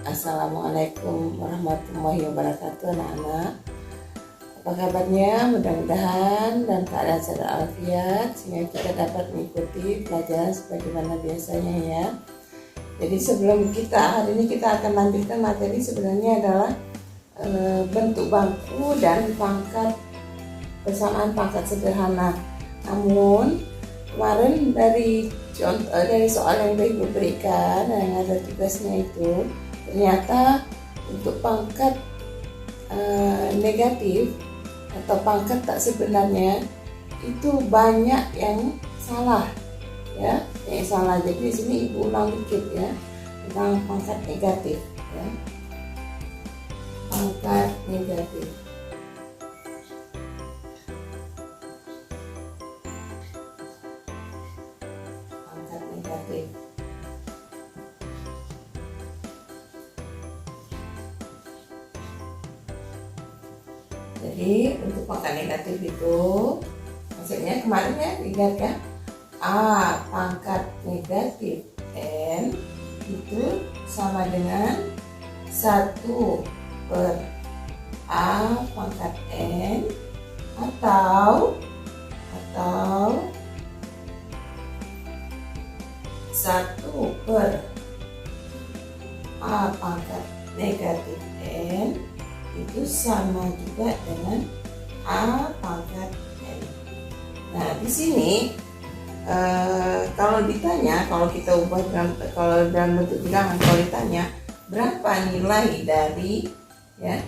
Assalamualaikum warahmatullahi wabarakatuh anak-anak. Apa kabarnya? Mudah-mudahan dalam keadaan sehat walafiat sehingga kita dapat mengikuti pelajaran sebagaimana biasanya ya. Jadi sebelum hari ini kita akan lanjutkan materi sebenarnya adalah bentuk bangku dan pangkat, persamaan pangkat sederhana. Namun kemarin dari soal yang Ibu berikan yang ada tugasnya itu ternyata untuk pangkat negatif atau pangkat tak sebenarnya itu banyak yang salah ya, jadi di sini Ibu ulang dikit ya tentang pangkat negatif ya. Pangkat negatif. Jadi untuk pangkat negatif itu maksudnya kemarin ya lihat kan, A pangkat negatif N itu sama dengan 1 per A pangkat N atau 1 per A pangkat negatif N itu sama juga dengan A pangkat N. Nah di sini kalau ditanya, kalau kita ubah dalam bentuk bilangan, kalau ditanya berapa nilai dari 3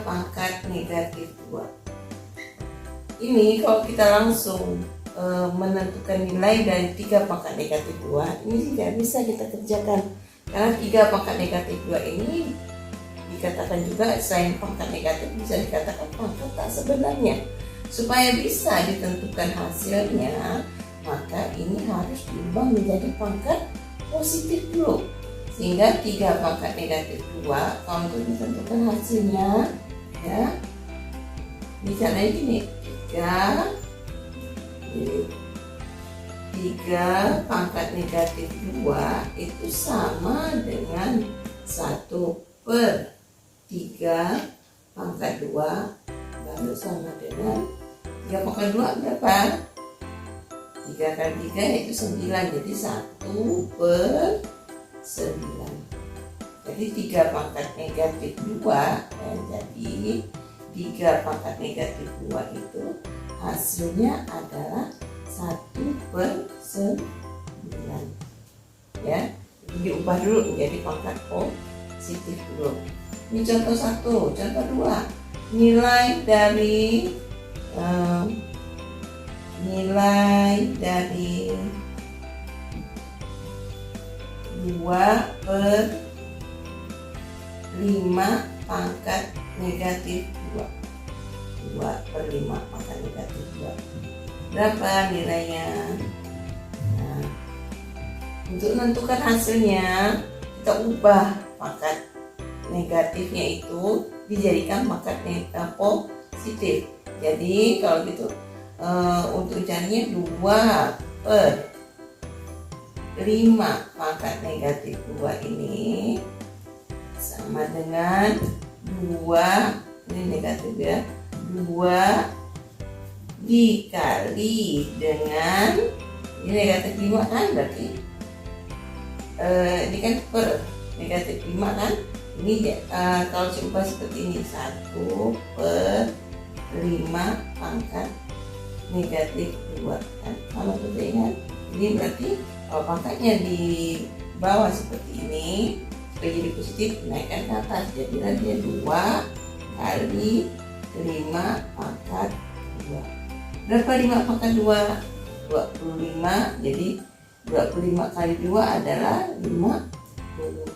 pangkat negatif 2. Ini kalau kita langsung menentukan nilai dari 3 pangkat negatif 2 ini tidak bisa kita kerjakan, karena 3 pangkat negatif 2 ini dikatakan juga selain pangkat negatif bisa dikatakan pangkat tak sebenarnya. Supaya bisa ditentukan hasilnya, maka ini harus diubah menjadi pangkat positif dulu, sehingga 3 pangkat negatif 2 kalau untuk ditentukan hasilnya ya misalnya gini, 3 pangkat negatif 2 itu sama dengan 1 per 3 pangkat 2 baru sama dengan 3 pangkat 2 berapa? 3 kali 3 yaitu 9, jadi 1 per 9. Jadi 3 pangkat negatif 2 ya, jadi 3 pangkat negatif 2 itu hasilnya adalah 1 per 9 ya. Diubah dulu menjadi pangkat positif dulu. Ini contoh 1. Contoh 2, nilai dari 2 per 5 pangkat negatif 2 per 5 pangkat negatif 2 berapa nilainya? Nah, untuk menentukan hasilnya kita ubah pangkat negatifnya itu dijadikan pangkat positif. Jadi kalau gitu untuk carinya 2 per 5 pangkat negatif 2 ini sama dengan 2, ini negatif ya, 2 dikali dengan ini negatif 5 kan, berarti ini kan per negatif 5 kan, ini kalau diubah seperti ini 1 per 5 pangkat negatif 2 kan, sama seperti ini. Ini berarti kalau pangkatnya di bawah seperti ini supaya jadi positif naikkan ke atas, jadi dia 2 kali 5 pangkat 2. Berapa 5 pangkat 2? 25. Jadi 25 kali 2 adalah 50.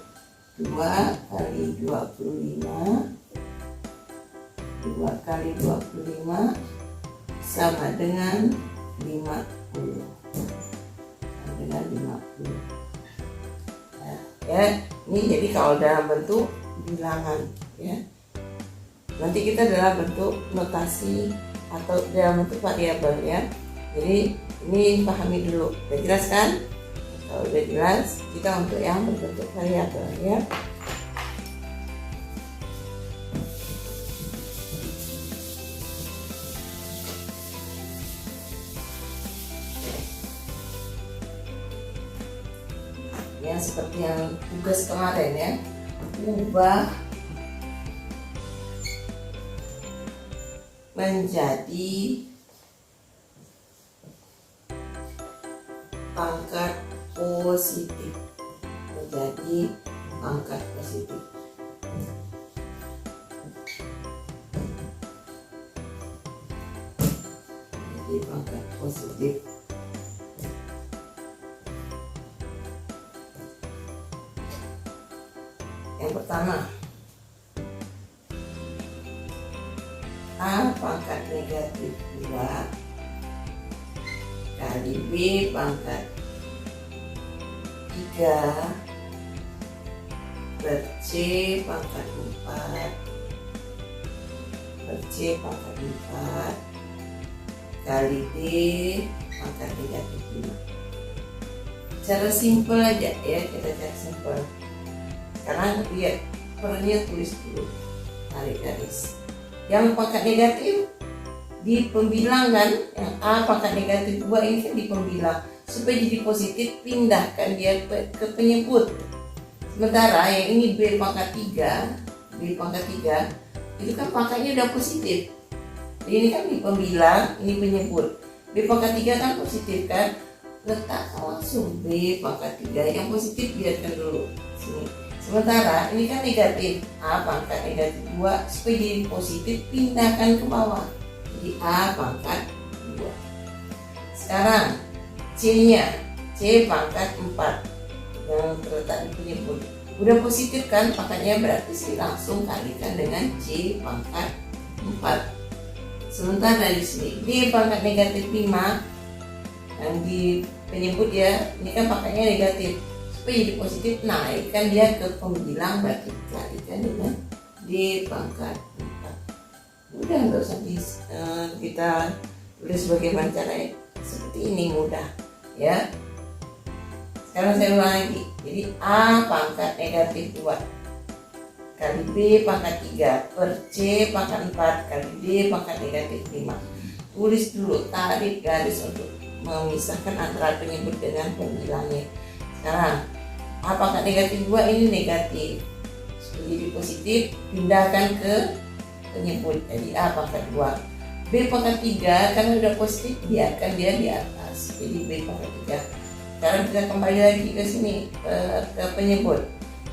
2 kali 25 kali 25 sama dengan 50. Nah, ya, ini jadi kalau dalam bentuk bilangan ya. Nanti kita dalam bentuk notasi atau dalam bentuk variabel ya. Jadi ini pahami dulu. Udah jelas kan? Kalau udah jelas, kita untuk yang berbentuk variabel ya. Yang seperti yang tugas kemarin ya, ubah menjadi pangkat positif, menjadi pangkat positif. Jadi pangkat positif. Yang pertama, A pangkat negatif 2 kali B pangkat 3 per C pangkat 4 per C pangkat 4 kali D pangkat negatif 5. Cara simpel aja ya, kita cari simpel. Sekarang lihat pernya, tulis dulu, tarik garis. Yang pangkat negatif di pembilang kan, yang A pangkat negatif 2 ini kan di pembilang. Supaya jadi positif, pindahkan dia ke penyebut. Sementara yang ini B pangkat 3, B pangkat 3 itu kan pangkatnya udah positif. Jadi ini kan di pembilang, ini penyebut. B pangkat 3 kan positif kan, letakkan langsung B pangkat 3. Yang positif biarkan dulu sini. Sementara ini kan negatif, A pangkat negatif 2, supaya jadi positif pindahkan ke bawah. Jadi A pangkat 2. Sekarang C-nya, C pangkat 4 yang terletak di penyebut. Udah positif kan pangkatnya, berarti saya langsung kalikan dengan C pangkat 4. Sementara di sini D pangkat negatif 5 yang di penyebut ya, ini kan pangkatnya negatif. Jadi positif, naikkan dia ke pembilang, berarti kalikan dengan D pangkat 4. Udah, nggak usah kita tulis bagaimana caranya, seperti ini mudah ya. Sekarang saya ulang lagi. Jadi A pangkat negatif 2 kali B pangkat 3 per C pangkat 4 kali D pangkat negatif 5. Tulis dulu, tarik garis untuk memisahkan antara penyebut dengan pembilangnya. Sekarang A pangkat negatif 2 ini negatif, jadi positif, pindahkan ke penyebut. Jadi A pangkat 2. B pangkat 3 karena udah positif, biarkan dia di atas, jadi B pangkat 3. Sekarang kita kembali lagi ke sini, ke penyebut.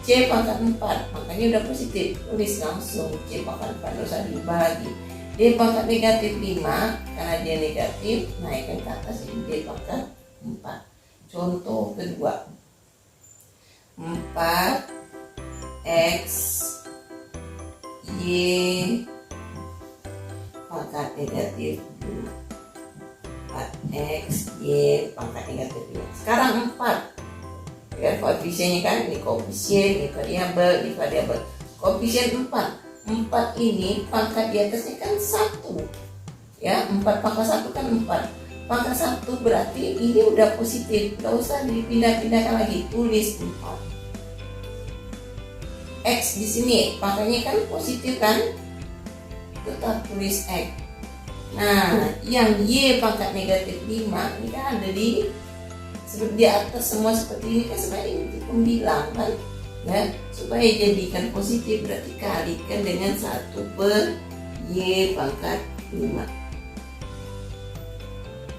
C pangkat 4, makanya udah positif, tulis langsung C pangkat 4, nggak usah diubah lagi. D pangkat negatif 5 karena dia negatif, naikkan ke atas, jadi D pangkat 4. Contoh kedua, 4x Y pangkat negatif 2, 4x Y pangkat negatif 2. Sekarang 4 ya, koefisiennya kan, ini koefisien, ini variabel. Koefisien 4 ini pangkat di atasnya kan 1 ya, 4 pangkat 1 kan 4. Pangkat 1 berarti ini udah positif, gak usah dipindah-pindahkan lagi, tulis 4. X di sini pangkatnya kan positif kan, tetap tulis X. Nah, yang Y pangkat negatif 5 ini kan ada di seperti di atas semua seperti ini kan, sebenarnya ini pembilang kan ya, supaya jadikan positif berarti kalikan dengan 1 per Y pangkat 5.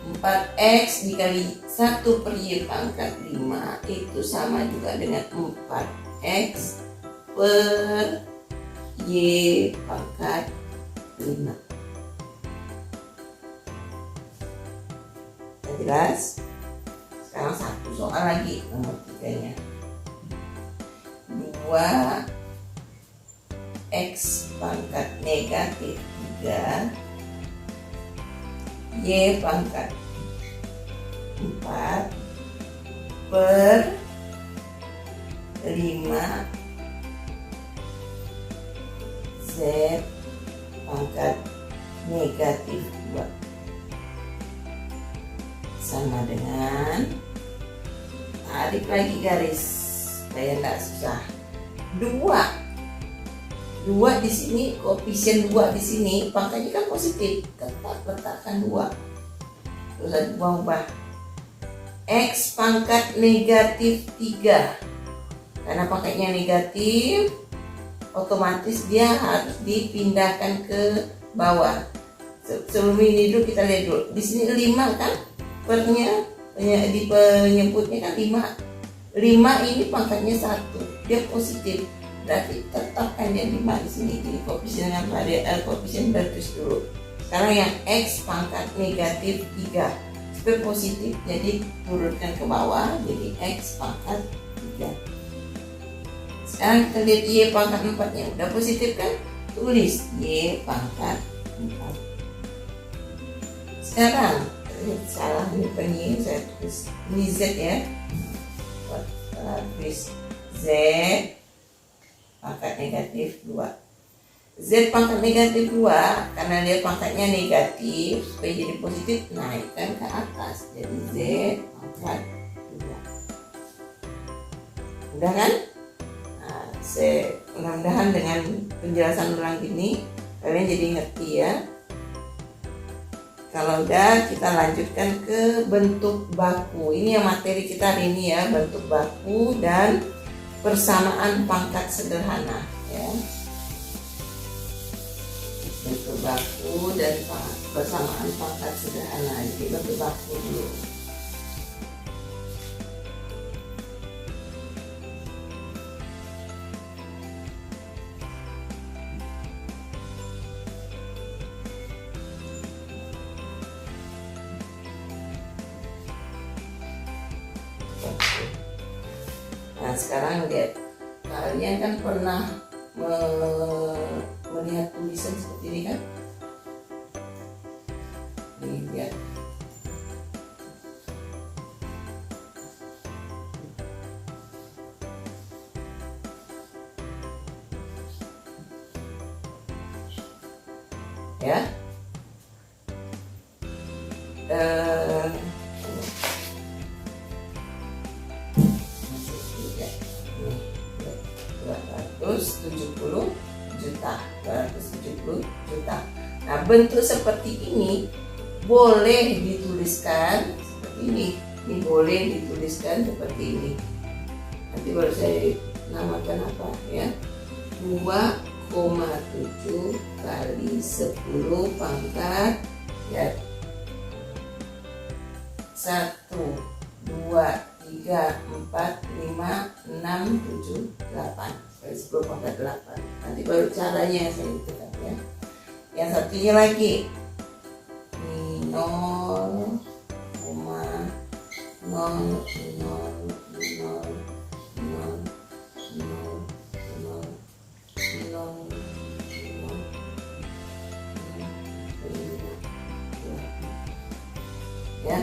4x dikali 1 per Y pangkat 5 itu sama juga dengan 4x per Y pangkat 5. Sudah jelas? Sekarang satu soal lagi, nomor 3-nya. 2x pangkat negatif 3 Y pangkat 4 per 5 Z pangkat negatif 2 sama dengan, tarik lagi garis supaya nggak susah. 2 di sini, koefisien 2 di sini pangkatnya kan positif, tetap letakkan 2. Terus ubah X pangkat negatif 3, karena pangkatnya negatif otomatis dia harus dipindahkan ke bawah. Sebelum ini dulu kita lihat dulu, di sini 5 kan di penyebutnya kan 5 ini pangkatnya 1, dia positif, berarti tetapkan dia 5 di sini. Jadi koefisien dengan koefisien berdus dulu. Sekarang yang X pangkat negatif 3 supaya positif, jadi turunkan ke bawah, jadi X pangkat 3. Sekarang kita lihat Y pangkat 4 nya udah positif kan, tulis Y pangkat 4. Sekarang salah ini penyi, saya tulis ini Z ya, tulis Z pangkat negatif 2. Z pangkat negatif 2 karena dia pangkatnya negatif, supaya jadi positif naikkan ke atas, jadi Z pangkat 2. Udah kan? Nah, mudah-mudahan dengan penjelasan ulang gini kalian jadi ngerti ya. Kalau udah, kita lanjutkan ke bentuk baku. Ini yang materi kita hari ini ya, bentuk baku dan persamaan pangkat sederhana ya. Bentuk baku dan persamaan pangkat sederhana. Jadi bentuk baku dulu. Nah sekarang lihat, kalian kan pernah melihat tulisan seperti ini kan? Nih lihat. Ya. Juta. Nah bentuk seperti ini boleh dituliskan seperti ini. Ini boleh dituliskan seperti ini. Nanti baru saya namakan apa ya, 2,7 kali 10 pangkat ya 1, 2, 3, 4, 5, 6, 7, 8. 10 pangkat 8. Nanti baru caranya saya hitung ya. Yang satunya lagi 0,00000000 ya.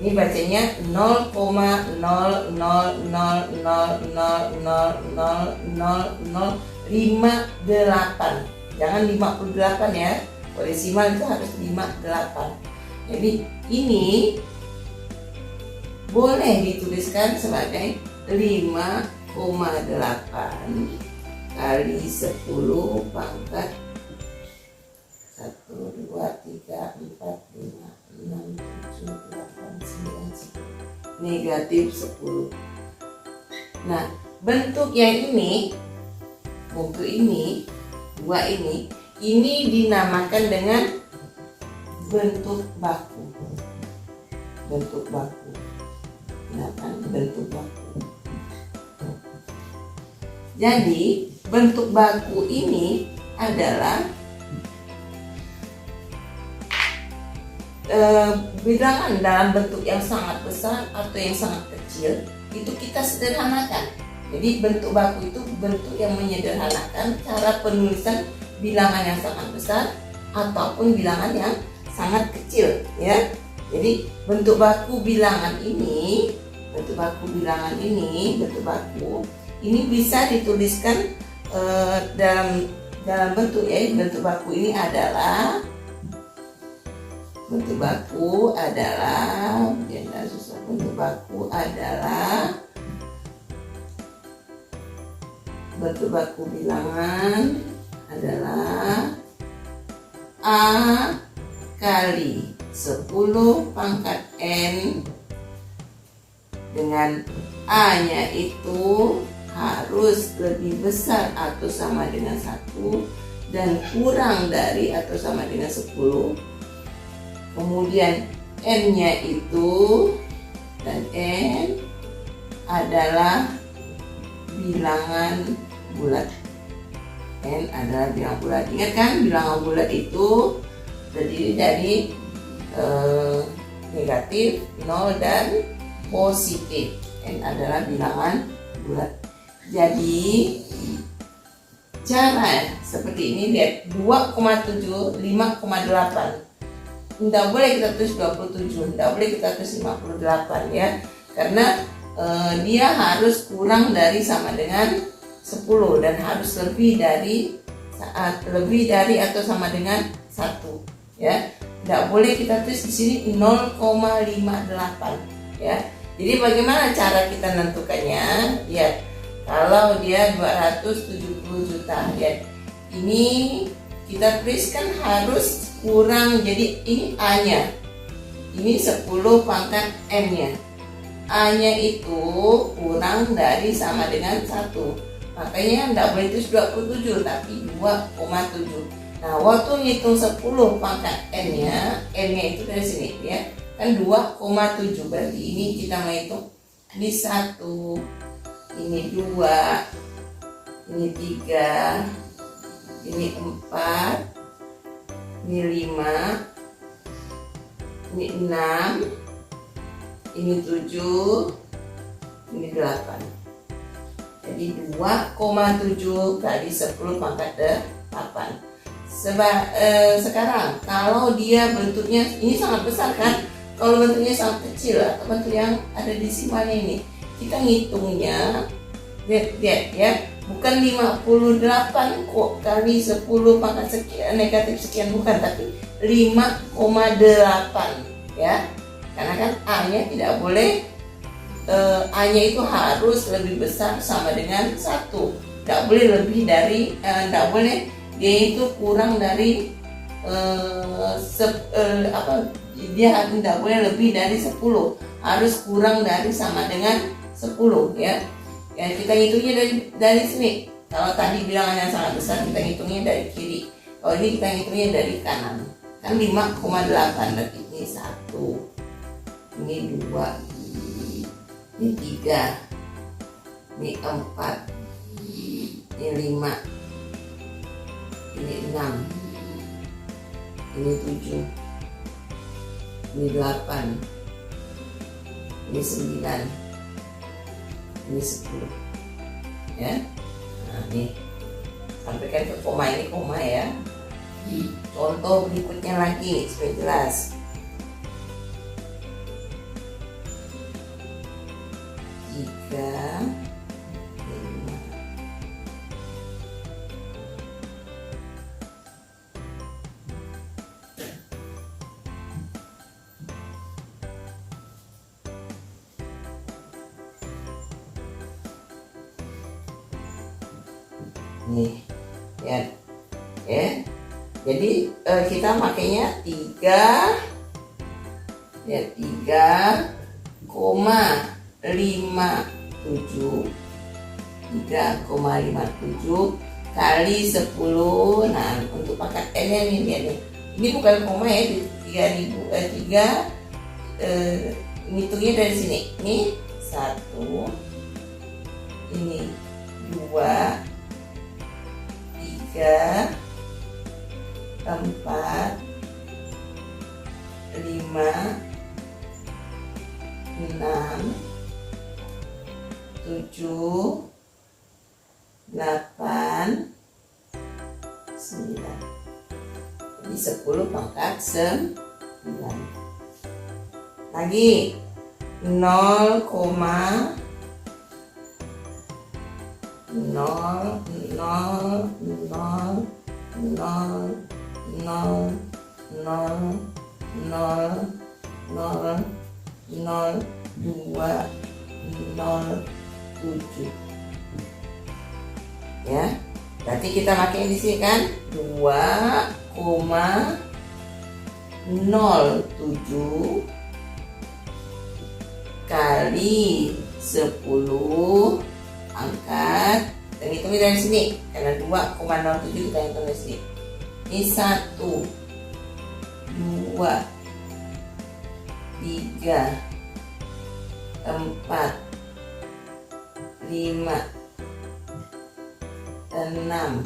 Ini bacanya 0,0000000058. Jangan 58 ya. Desimal itu harus 58. Jadi ini boleh dituliskan sebagai 5,8 kali 10 pangkat 1, 2, 3, 4, 5, 6, 7, 8, 9, 10. Negatif 10. Nah, bentuk yang ini, bentuk ini, 2 ini dinamakan dengan bentuk baku. Bentuk baku. Dinamakan bentuk baku. Jadi, bentuk baku ini adalah bilangan dalam bentuk yang sangat besar atau yang sangat kecil, itu kita sederhanakan. Jadi bentuk baku itu bentuk yang menyederhanakan cara penulisan bilangan yang sangat besar ataupun bilangan yang sangat kecil ya. Jadi bentuk baku bilangan ini, bentuk baku ini bisa dituliskan dalam bentuk ya. Bentuk baku ini adalah bentuk baku adalah bentuk baku bilangan adalah A kali 10 pangkat N, dengan A nya itu harus lebih besar atau sama dengan 1 dan kurang dari atau sama dengan 10. Kemudian N nya itu, dan N adalah bilangan bulat. N adalah bilangan bulat. Ingat kan, bilangan bulat itu terdiri dari negatif, 0 dan positif. N adalah bilangan bulat. Jadi cara seperti ini, lihat 2,7, 5,8. Tidak boleh kita tulis 27, tidak boleh kita tulis 58 ya. Karena dia harus kurang dari sama dengan 10 dan harus lebih dari atau sama dengan 1 ya. Tidak boleh kita tulis di sini 0,58 ya. Jadi bagaimana cara kita menentukannya? Lihat, kalau dia 270 juta ya, ini kita tuliskan harus kurang, jadi ini A nya, ini 10 pangkat M nya, A nya itu kurang dari sama dengan 1, makanya tidak boleh tulis 27 tapi 2,7. Nah, waktu ngitung 10 pangkat N nya itu dari sini ya, kan 2,7, berarti ini kita menghitung ini 1, ini 2, ini 3, ini 4, ini 5, ini 6, ini 7, ini 8. Jadi 2,7 kali 10 pangkat 8. Sekarang kalau dia bentuknya ini sangat besar kan, kalau bentuknya sangat kecil atau bentuk yang ada di simalnya ini, kita ngitungnya lihat ya, bukan 58 kok kali 10 pangkat sekian negatif sekian, bukan, tapi 5,8 ya, karena kan A nya tidak boleh, A nya itu harus lebih besar sama dengan 1, tidak boleh lebih dari, tidak boleh dia itu kurang dari dia tidak boleh lebih dari 10, harus kurang dari sama dengan 10 ya. Ya, kita hitungnya dari sini. Kalau tadi bilangan yang sangat besar kita hitungnya dari kiri, kalau ini kita hitungnya dari kanan. Kan 5,8, berarti ini 1, ini 2, ini 3, ini 4, ini 5, ini 6, ini 7, ini 8, ini 9, ini 10 ya. Nah, ini sampaikan ke koma, ini koma ya. Contoh berikutnya lagi supaya jelas. 3, 5. Nih ya, jadi kita makainya 3 ya, 3,57 kali 10. Nah, untuk pangkat N nya nih, lihat nih, ini bukan koma ya, 3 ngitungnya dari sini, ini 1, ini 2, 3, 4, 5, 6, 7, 8, 9. Jadi 10 pangkat 9. Lagi 0,0000000 0,0000000 0, 0, 0, 2, 0, 7. Ya, berarti kita pakai di sini kan 2,07 kali 10 angkat, dan hitung dari sini karena 2,07 kita hitung dari sini. Ini 1, 2, 3, 4, 5, 6,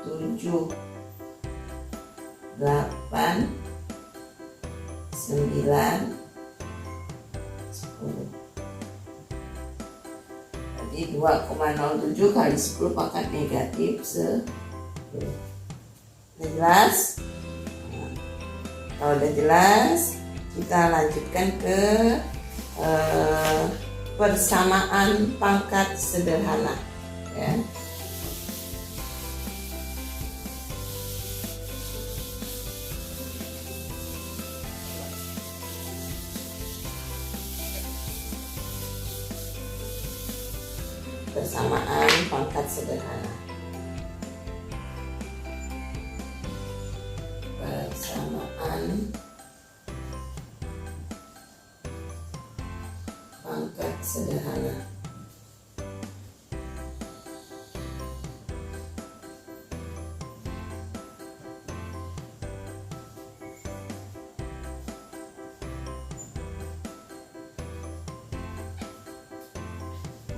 7, 8, 9, 10. Jadi 2,07 kali 10 pangkat negatif 10. Udah jelas? Kalau udah jelas, kita lanjutkan ke persamaan pangkat sederhana, ya. Persamaan pangkat sederhana. Persamaan pangkat sederhana.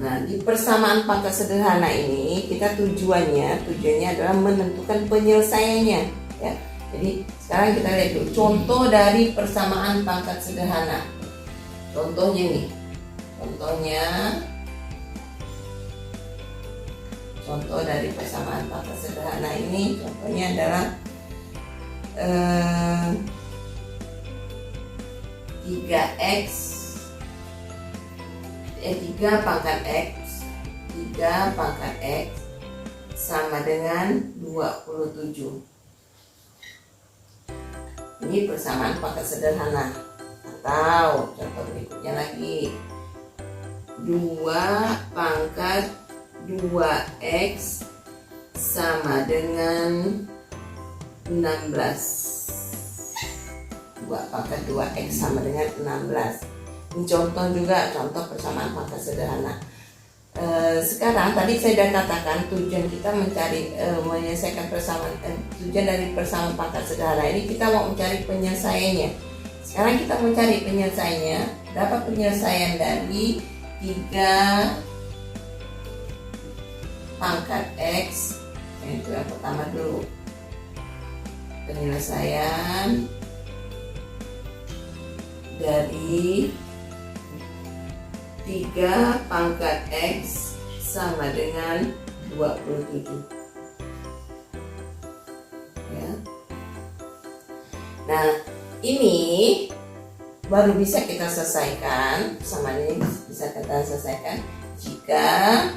Nah, di persamaan pangkat sederhana ini kita tujuannya adalah menentukan penyelesaiannya, ya. Jadi sekarang kita lihat dulu contoh dari persamaan pangkat sederhana. Contohnya nih, contoh dari persamaan pangkat sederhana ini contohnya adalah 3 pangkat X sama dengan 27. Ini persamaan pangkat sederhana. Atau contoh berikutnya lagi, 2 pangkat 2X sama dengan 16. 2 pangkat 2X sama dengan 16. Ini contoh juga, contoh persamaan pangkat sederhana. Sekarang tadi saya sudah katakan tujuan kita mencari menyelesaikan persamaan, tujuan dari persamaan pangkat sederhana ini kita mau mencari penyelesaiannya. Sekarang kita mencari penyelesaiannya. Dapat penyelesaian dari 3 pangkat X. Itu yang pertama dulu. Penyelesaian dari 3 pangkat X sama dengan 27, ya. Nah, ini baru bisa kita selesaikan, persamaan ini bisa kita selesaikan jika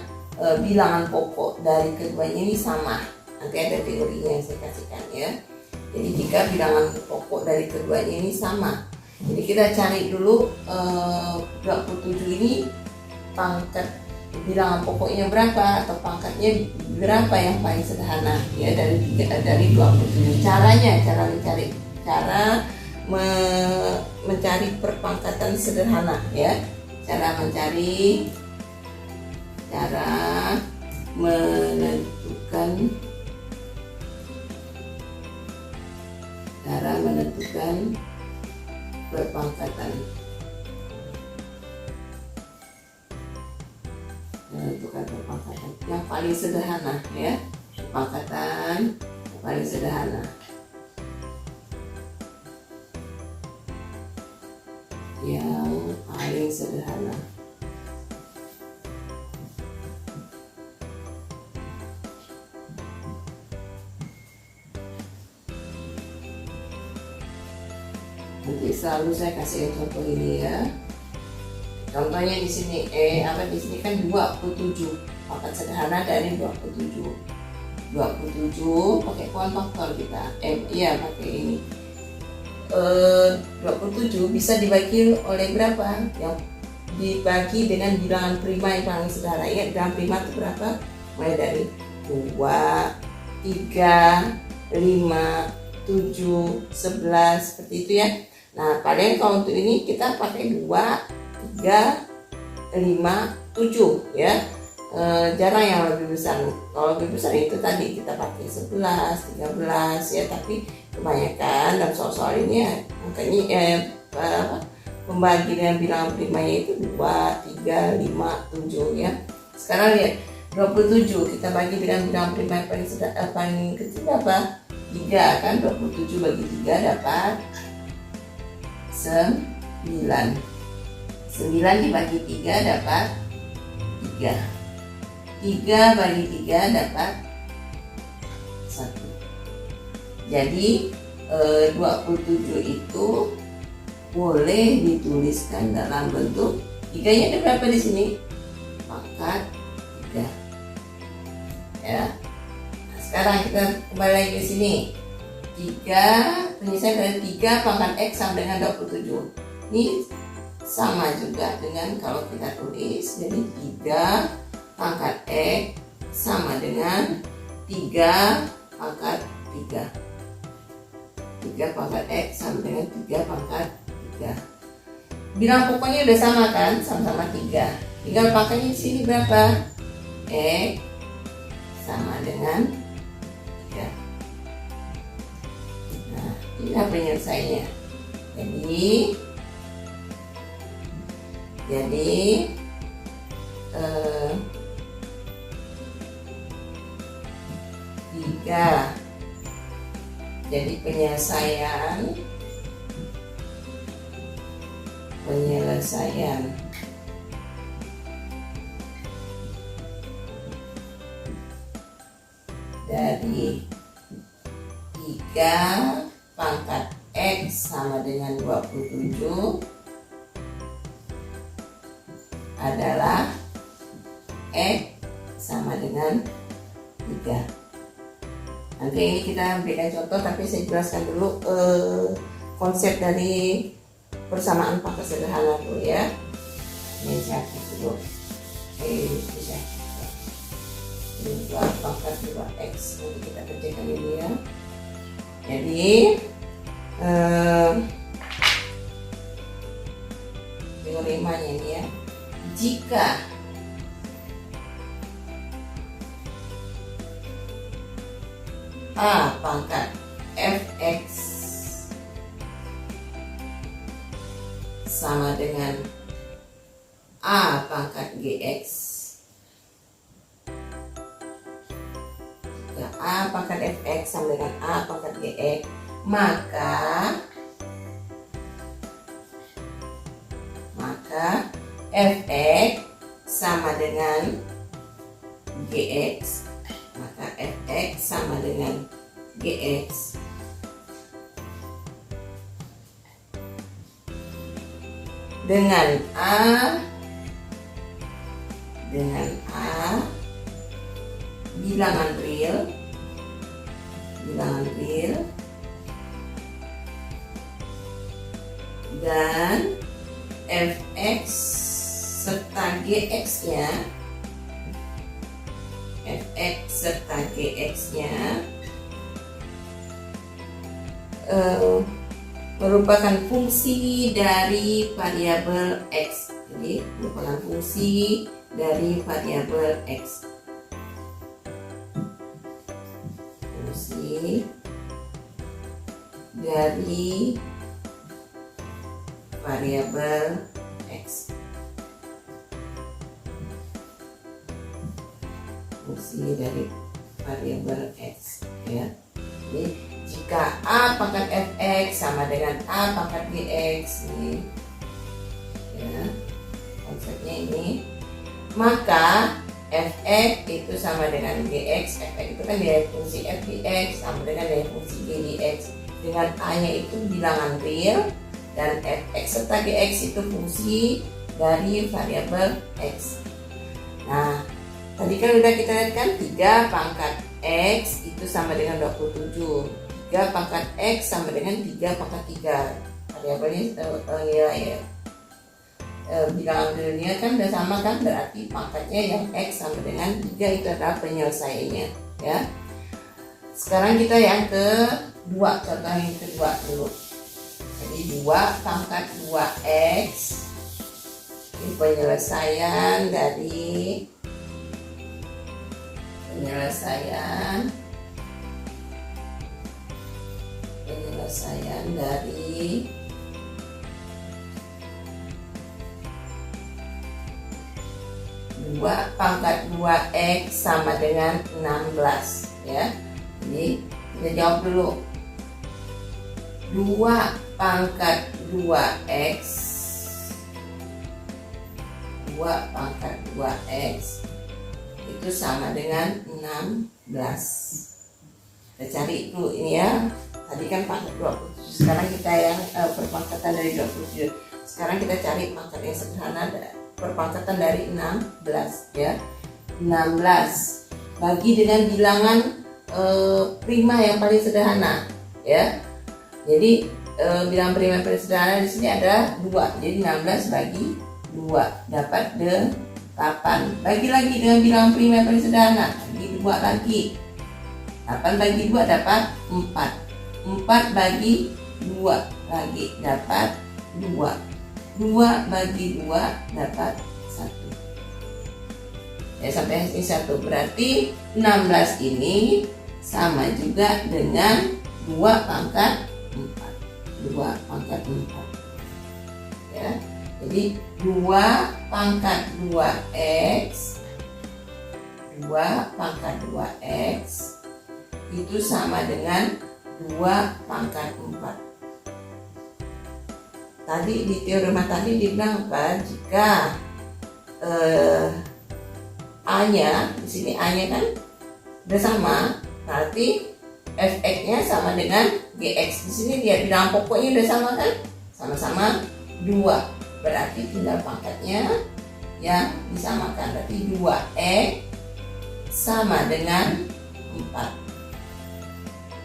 bilangan pokok dari keduanya ini sama. Nanti ada teorinya yang saya kasihkan, ya. Jadi jika bilangan pokok dari keduanya ini sama, jadi kita cari dulu 27 ini pangkat bilangan pokoknya berapa atau pangkatnya berapa yang paling sederhana, ya, dari 27. Cara mencari perpangkatan sederhana, ya. Cara menentukan perpangkatan yang paling sederhana, ya. Perpangkatan yang paling sederhana, Nanti selalu saya kasih contoh ini, ya. Contohnya di sini di sini kan 27, pangkat sederhana dari 27 pakai kuan faktor kita. Pakai ini 27 bisa dibagi oleh berapa? Yang dibagi dengan bilangan prima yang paling sederhana. Ingat bilangan prima itu berapa? Mulai dari 2, 3, 5, 7, 11 seperti itu ya. Nah, kalian kalau untuk ini kita pakai 2, 3, 5, 7 ya. Jarang yang lebih besar. Kalau lebih besar itu tadi kita pakai 11, 13 ya, tapi kebanyakan dalam soal-soal ini ya angkanya pembagi dengan bilangan primanya itu 2, 3, 5, 7 ya. Sekarang lihat 27 kita bagi dengan bilangan prima yang paling kecil apa? 3 kan, 27 bagi 3 dapat 9. 9 dibagi 3 dapat 3. 3 bagi 3 dapat 1. Jadi 27 itu boleh dituliskan dalam bentuk 3-nya ada berapa di sini? Pangkat 3. Ya. Nah, sekarang kita kembali lagi ke sini. 3 penyelesaian dari 3 pangkat X sama dengan 27. Ini sama juga dengan kalau kita tulis, jadi 3 pangkat X sama dengan 3 pangkat 3. 3 pangkat X sama dengan 3 pangkat 3. Bilang pokoknya udah sama kan, sama-sama 3. Tinggal pakainya di sini berapa? X sama dengan 3. Nah, inilah penyelesaiannya. Jadi 3. Jadi penyelesaian dari 3 pangkat X sama dengan 27 adalah X sama dengan 3. Nanti ini kita berikan contoh, tapi saya jelaskan dulu konsep dari persamaan pangkat sederhana dulu ya. Ini saya hapus dulu. Bisa. Ini 2 pangkat 2X. Nanti kita kerjakan ini ya. Jadi teoremanya ini ya. Jika A pangkat Fx sama dengan A pangkat Gx, jika A pangkat Fx sama dengan A pangkat Gx, maka Fx sama dengan Gx, maka Fx sama dengan Gx dengan A bilangan real dan Fx serta Gx-nya merupakan fungsi dari variabel X. Jadi merupakan fungsi dari variabel X. Fungsi dari variabel X. Fungsi dari variabel X ya. Jadi jika A pangkat Fx sama dengan A pangkat Gx nih, ya, konsepnya ini, maka Fx itu sama dengan Gx. Fx itu kan nilai fungsi f dx sama dengan nilai fungsi g dx, dengan A nya itu bilangan real dan Fx serta Gx itu fungsi dari variabel X. Nah, tadi kan udah kita lihat kan 3 pangkat X itu sama dengan 27. 3 pangkat X sama dengan 3 pangkat 3. Variabelnya nilai bilangan realnya kan udah sama kan, berarti pangkatnya yang X sama dengan 3 itu adalah penyelesaiannya ya. Sekarang kita yang kedua, contoh yang kedua dulu. Jadi 2 pangkat 2X ini penyelesaian dari penyelesaian dari 2 pangkat 2X sama dengan 16 ya. Jadi kita jawab dulu. 2 pangkat 2X 2 pangkat 2X itu sama dengan 16. Kita cari dulu ini ya. Tadi kan pangkat 27, sekarang kita yang perpangkatan dari 27. Sekarang kita cari pangkat yang sederhana, perpangkatan dari 16 ya. 16 bagi dengan bilangan prima yang paling sederhana ya. Jadi bilangan prima yang paling sederhana di sini ada 2. Jadi 16 bagi 2 dapat 8. Bagi lagi dengan bilangan prima yang paling sederhana, bagi 2 lagi. 8 bagi 2 dapat 4. 4 bagi 2 lagi dapat 2. 2 bagi 2 dapat 1. Ya, sampai ini 1. Berarti 16 ini sama juga dengan 2 pangkat 4. 2 pangkat 4. Ya. Jadi 2 pangkat 2X 2 pangkat 2X itu sama dengan 2 pangkat 4. Tadi di teorema tadi dibilang apa? Jika A-nya di sini A-nya kan udah sama, berarti Fx-nya sama dengan Gx. Di sini dia bilang pokoknya udah sama kan? Sama-sama 2. Berarti tinggal pangkatnya yang disamakan. Berarti 2x sama dengan 4.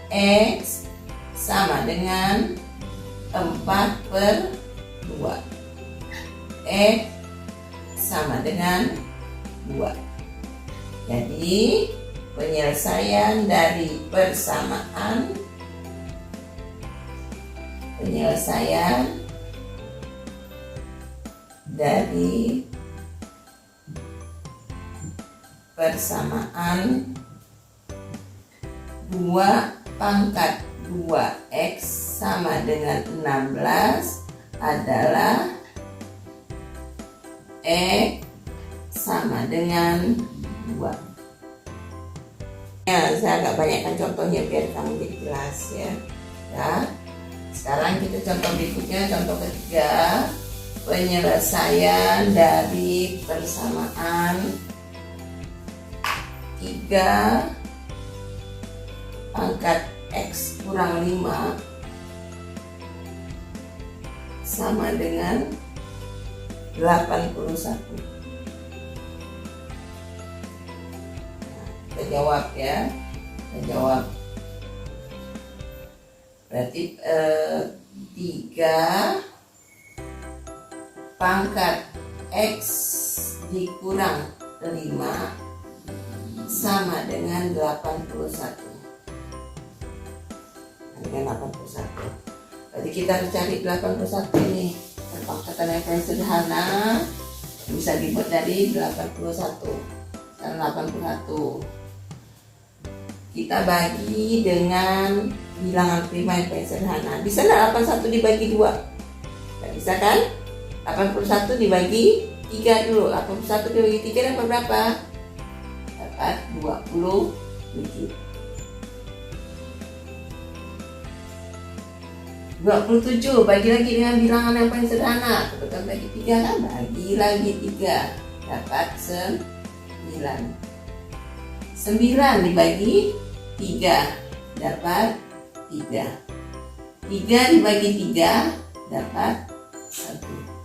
X sama dengan 4/2. X sama dengan 2. Jadi penyelesaian dari persamaan dari persamaan 2 pangkat 2X sama dengan 16 adalah X sama dengan 2. Ya, saya agak banyakkan contohnya biar kamu jadi jelas ya. Ya. Sekarang kita contoh berikutnya, contoh ketiga. Penyelesaian dari persamaan 3 pangkat X kurang 5 sama dengan 81. Kita jawab ya. Kita jawab. Berarti 3 pangkat X dikurang 5 sama dengan 81. Dengan 81. Berarti kita harus cari 81 ini. Perpangkatan yang paling sederhana bisa dibuat dari 81. Dan 81 kita bagi dengan bilangan prima yang paling sederhana. Bisa nggak 81 dibagi 2? Nggak bisa kan? 81 dibagi 3 dulu. 81 dibagi 3 dapat berapa? Dapat 27. 27 bagi lagi dengan bilangan yang paling sederhana. Kita bagi 3 kan? Bagi lagi 3 dapat 9. 9 dibagi 3 dapat 3. 3 dibagi 3 dapat 1.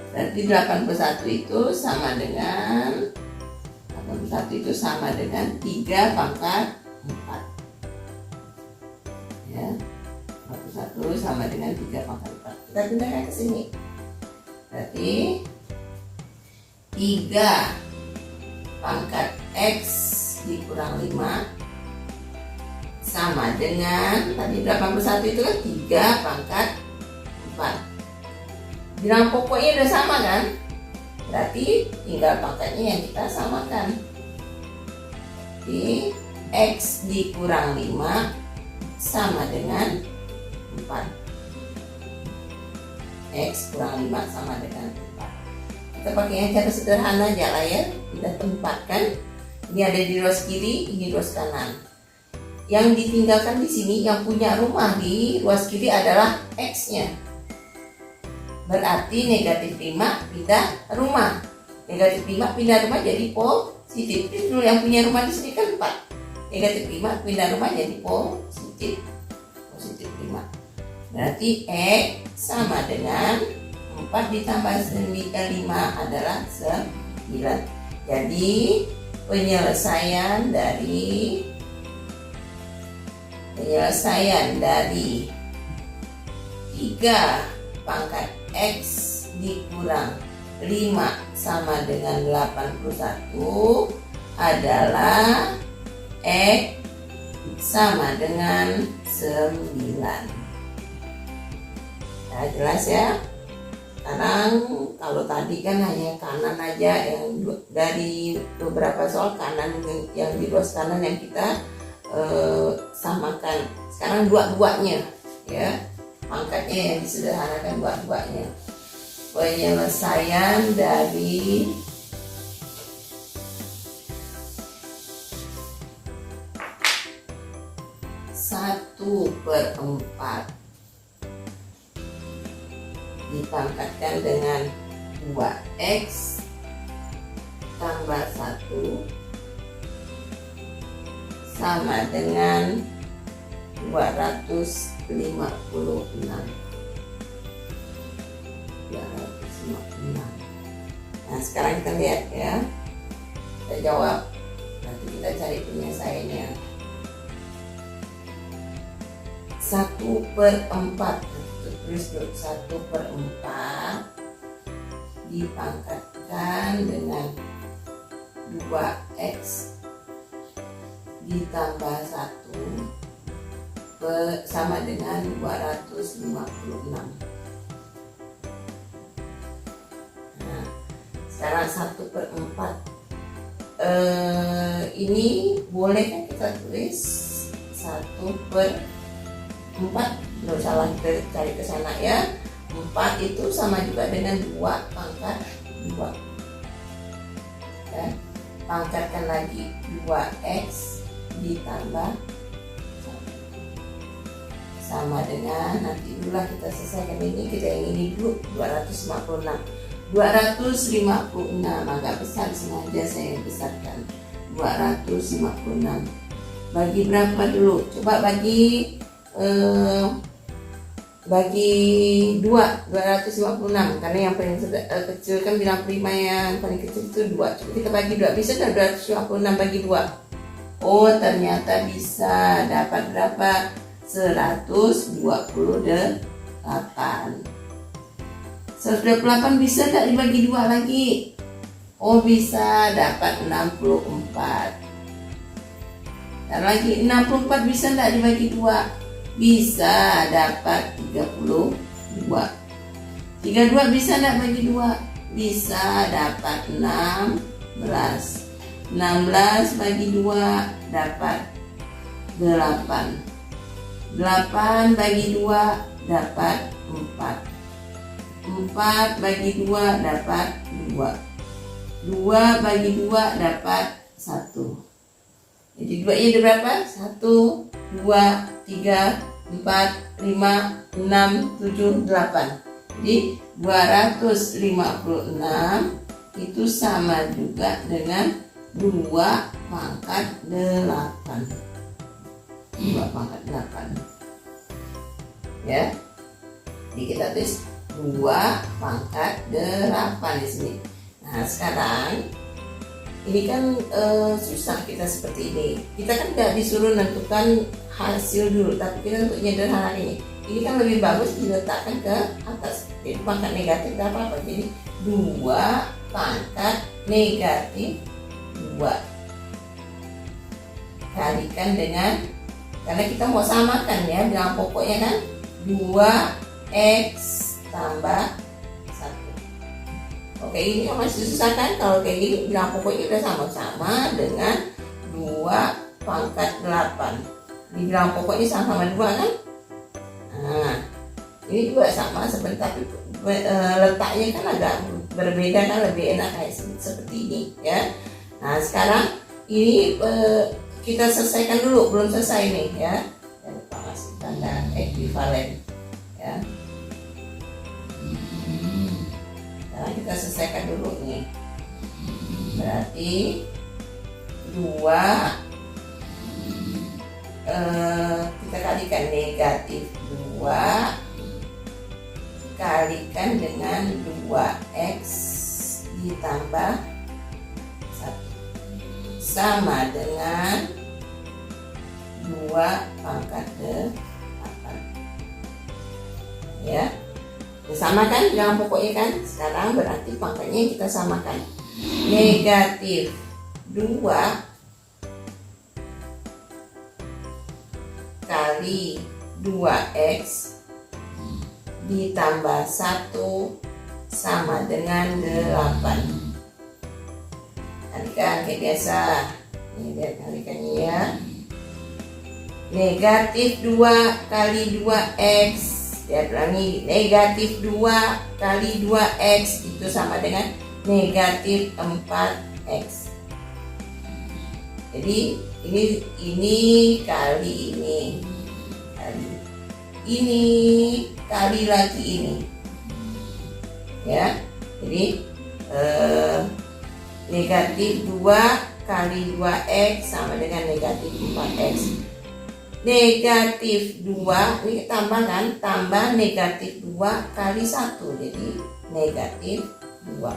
Berarti 81 itu sama dengan 3 pangkat 4. ya. 41 sama dengan 3 pangkat 4. Kita pindahkan ke sini. Berarti 3 pangkat X dikurang 5 sama dengan tadi 81 itu kan 3 pangkat 4. Bilang pokoknya udah sama kan? Berarti tinggal pangkatnya yang kita samakan. Di X dikurang 5 sama dengan 4. X kurang 5 sama dengan 4. Kita pakai yang cara sederhana aja lah ya. Kita tempatkan. Ini ada di ruas kiri, ini ruas kanan. Yang ditinggalkan di sini, yang punya rumah di ruas kiri adalah X-nya. Berarti negatif 5 pindah rumah. Negatif 5 pindah rumah jadi positif. Itu yang punya rumah di sini kan 4. Negatif 5 pindah rumah jadi positif. Positif 5. Berarti X sama dengan 4 ditambah 5 adalah 9. Jadi penyelesaian dari 3 pangkat X dikurang 5 sama dengan 81 adalah X sama dengan 9. Nah, jelas ya. Sekarang kalau tadi kan hanya kanan aja, yang dari beberapa soal kanan yang di ruas kanan yang kita samakan. Sekarang dua-duanya ya, pangkatnya yang disederhanakan dua-duanya. Penyelesaian dari 1/4 dipangkatkan dengan 2X tambah 1 sama dengan 256. Nah, sekarang kita lihat ya. Kita jawab. Nanti kita cari penyelesaiannya. 1/4. Tulis dulu 1/4 dipangkatkan dengan 2X ditambah 1 sama dengan 256. Nah, sekarang 1/4 ini boleh kan kita tulis 1/4, nggak usah kita cari ke sana ya. 4 itu sama juga dengan 2 pangkat 2 ya. Pangkatkan lagi 2X ditambah 1 sama dengan, nanti dulu kita selesaikan ini, kita yang ini dulu 256. 256 agak besar, sengaja saya besarkan. 256 bagi berapa dulu? Coba bagi 256, karena yang paling kecil kan bilang prima, yang paling kecil itu 2. Coba kita bagi 2, bisa kan 256 bagi 2? Oh, ternyata bisa. Dapat berapa? 128. 128 bisa tak dibagi 2 lagi? Oh, bisa, dapat 64. Dan lagi 64 bisa tak dibagi 2? Bisa, dapat 32. 32 bisa tak bagi 2? Bisa, dapat 16. 16 bagi 2 dapat 8. 8 bagi 2 dapat 4. 4 bagi 2 dapat 2. 2 bagi 2 dapat 1. Jadi 2 nya ada berapa? 1, 2, 3, 4, 5, 6, 7, 8. Jadi 256 itu sama juga dengan 2 pangkat 8. 2 pangkat 8 ya. Jadi kita tulis 2 pangkat 8 di sini. Nah, sekarang ini kan susah kita seperti ini. Kita kan nggak disuruh menentukan hasil dulu, tapi kita untuk menyederhanakan ini kan lebih bagus diletakkan ke atas. Jadi pangkat negatif nggak apa-apa. Jadi 2 pangkat negatif 2 kalikan dengan, karena kita mau samakan ya, bilang pokoknya kan 2x tambah 1. Oke, ini kan masih susah kan? Kalau kayak gini bilang pokoknya udah sama-sama dengan 2 pangkat 8. Dibilang pokoknya sama-sama 2 kan? Nah, ini juga sama sebenarnya, tapi letaknya kan agak berbeda kan, lebih enak kayak seperti ini ya. Nah, sekarang ini kita selesaikan dulu, belum selesai nih ya. Jangan lupa kasih tanda ekuivalen ya. Sekarang kita selesaikan dulu nih. Berarti 2 kita kalikan negatif 2 kalikan dengan 2x ditambah 1 sama dengan 2 pangkat 8 ya. Sama kan dalam pokoknya kan. Sekarang berarti pangkatnya kita samakan. Negatif 2 kali 2x ditambah 1 sama dengan 8. Kalikan kayak biasa. Ini lihat kalikannya ya. Negatif 2 kali 2x, lihat ulangi, negatif 2 kali 2x itu sama dengan negatif 4x. Jadi ini kali ini, kali lagi ini ya. Jadi negatif 2 kali 2x sama dengan negatif 4x. Negatif 2 ini tambah kan, tambah negatif 2 kali 1, jadi negatif 2.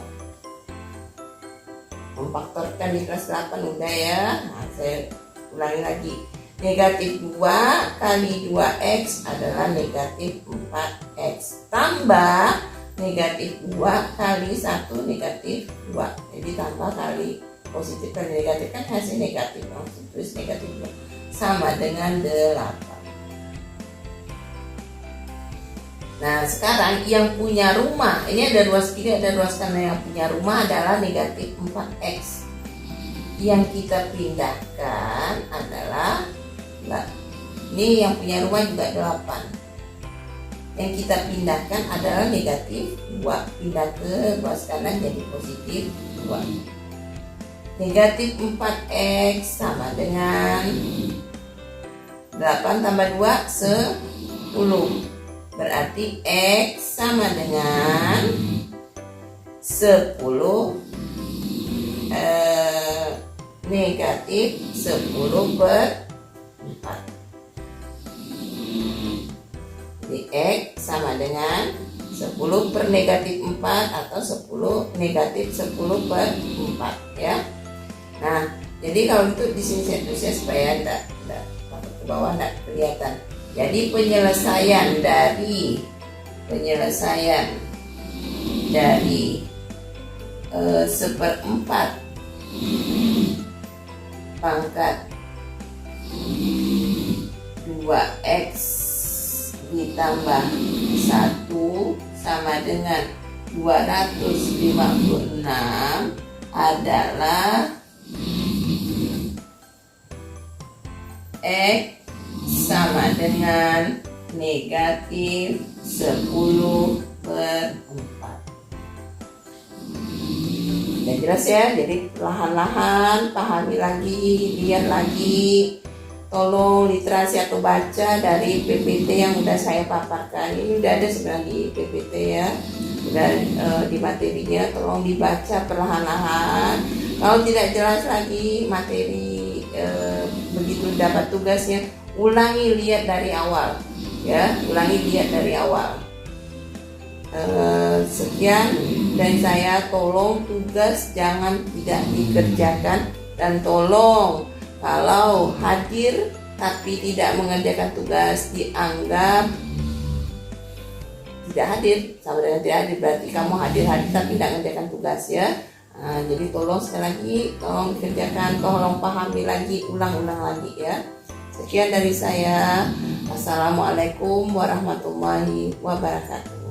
Memfaktorkan di kelas 8 udah ya. Nah, saya ulangi lagi. Negatif 2 kali 2x adalah negatif 4x tambah negatif 2 kali 1 negatif 2. Jadi tambah kali positif dan negatif kan hasil negatif, langsung tulis negatif 2 sama dengan 8. Nah, sekarang yang punya rumah, ini ada ruas kiri, ada ruas kanan. Yang punya rumah adalah negatif 4x. Yang kita pindahkan adalah, ini yang punya rumah juga 8. Yang kita pindahkan adalah negatif 2, pindah ke ruas kanan jadi positif 2. Negatif 4x sama dengan 8 tambah 2, 10. Berarti x sama dengan 10 negatif 10 per 4. Jadi x sama dengan 10 per negatif 4 atau 10 negatif 10 per 4 ya. Nah, jadi kalau itu di sini saya tulisnya supaya enggak ke bawah enggak kelihatan. Jadi penyelesaian dari 1/4 pangkat 2x ditambah 1 sama dengan 256 adalah x sama dengan negatif 10 per 4. Udah jelas ya? Jadi perlahan-lahan pahami lagi, lihat lagi. Tolong literasi atau baca dari PPT yang udah saya paparkan. Ini udah ada sebenarnya di PPT ya, udah di materinya. Tolong dibaca perlahan-lahan. Kalau tidak jelas lagi materi, begitu dapat tugasnya, ulangi lihat dari awal ya, ulangi lihat dari awal. Sekian. dari saya, tolong tugas jangan tidak dikerjakan, dan tolong kalau hadir tapi tidak mengerjakan tugas dianggap tidak hadir. Sama dengan tidak hadir, berarti kamu hadir tapi tidak mengerjakan tugas ya. Jadi tolong sekali lagi, tolong dikerjakan, tolong pahami lagi, ulang-ulang lagi ya. Sekian dari saya. Assalamualaikum warahmatullahi wabarakatuh.